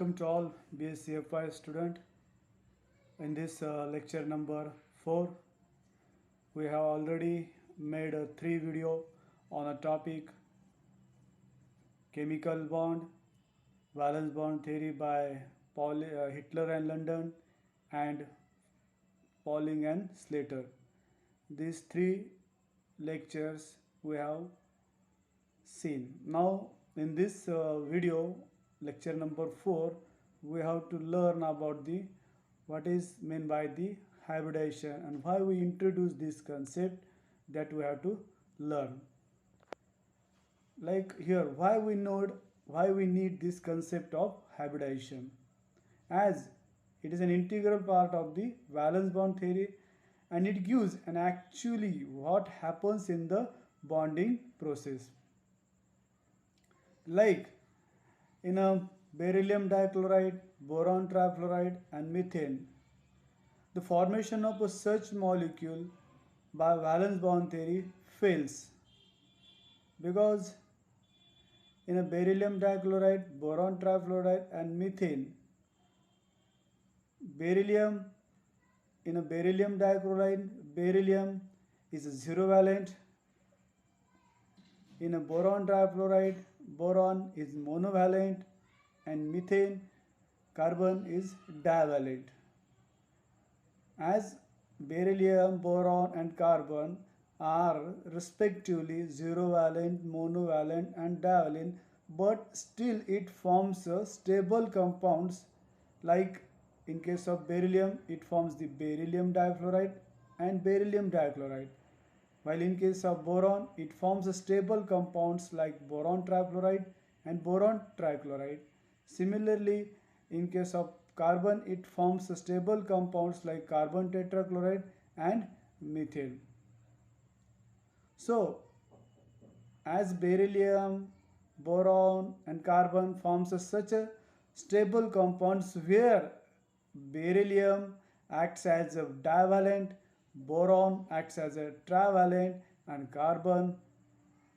Welcome to all BSc FI student. In this lecture number 4, we have already made a 3 video on a topic chemical bond, valence bond theory by Hitler and London and Pauling and Slater. These 3 lectures we have seen. Now in this video, lecture number 4, we have to learn about the what is meant by the hybridization and why we introduce this concept that we have to learn. Like here, why we need this concept of hybridization, as it is an integral part of the valence bond theory and it gives and actually what happens in the bonding process. Like in a beryllium dichloride, boron trifluoride and methane, the formation of a such molecule by valence bond theory fails because in a beryllium dichloride, boron trifluoride and methane, beryllium in a beryllium dichloride, beryllium is a 0 valent. In a boron trifluoride, boron is monovalent and methane, carbon is divalent. As beryllium, boron and carbon are respectively 0 valent, monovalent and divalent, but still it forms a stable compounds. Like in case of beryllium, it forms the beryllium difluoride and beryllium dichloride, while in case of boron, it forms a stable compounds like boron trifluoride and boron trichloride. Similarly, in case of carbon, it forms a stable compounds like carbon tetrachloride and methyl. So, as beryllium, boron and carbon forms such a stable compounds where beryllium acts as a divalent, boron acts as a trivalent and carbon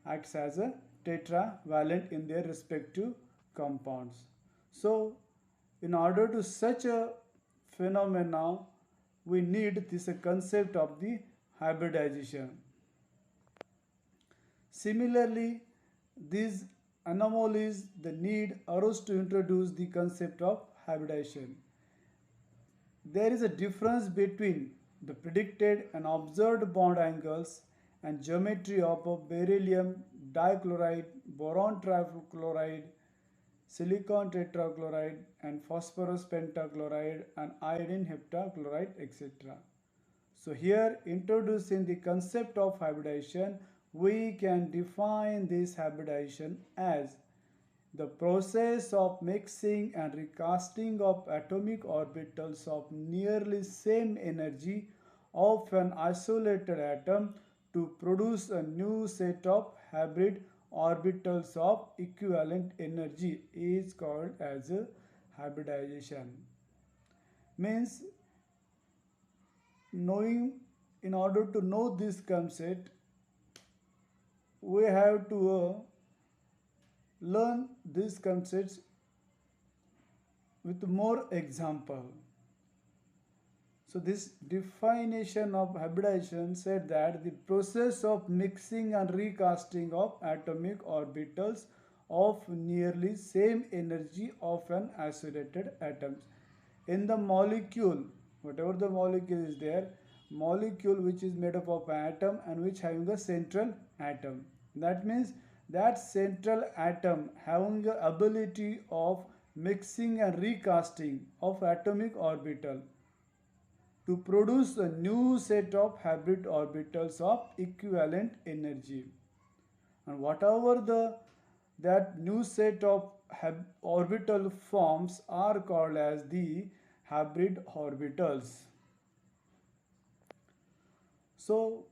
acts as a tetravalent in their respective compounds. So in order to such a phenomena, we need this concept of the hybridization. Similarly, these anomalies, the need arose to introduce the concept of hybridization. There is a difference between the predicted and observed bond angles and geometry of a beryllium dichloride, boron trifluoride, silicon tetrachloride and phosphorus pentachloride and iodine heptachloride, etc. So here, introducing the concept of hybridization, we can define this hybridization as the process of mixing and recasting of atomic orbitals of nearly same energy of an isolated atom to produce a new set of hybrid orbitals of equivalent energy is called as a hybridization. Means, in order to know this concept, we have to learn these concepts with more example. So this definition of hybridization said that the process of mixing and recasting of atomic orbitals of nearly same energy of an isolated atom. In the molecule, whatever the molecule is there, molecule which is made up of an atom and which having a central atom. That means that central atom having the ability of mixing and recasting of atomic orbital to produce a new set of hybrid orbitals of equivalent energy. And whatever that new set of orbital forms are called as the hybrid orbitals. So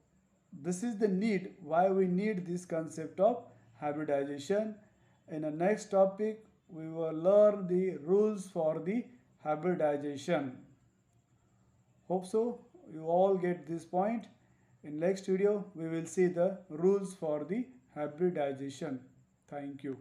this is the need, why we need this concept of hybridization. In the next topic, we will learn the rules for the hybridization. Hope so you all get this point. In next video, we will see the rules for the hybridization. Thank you.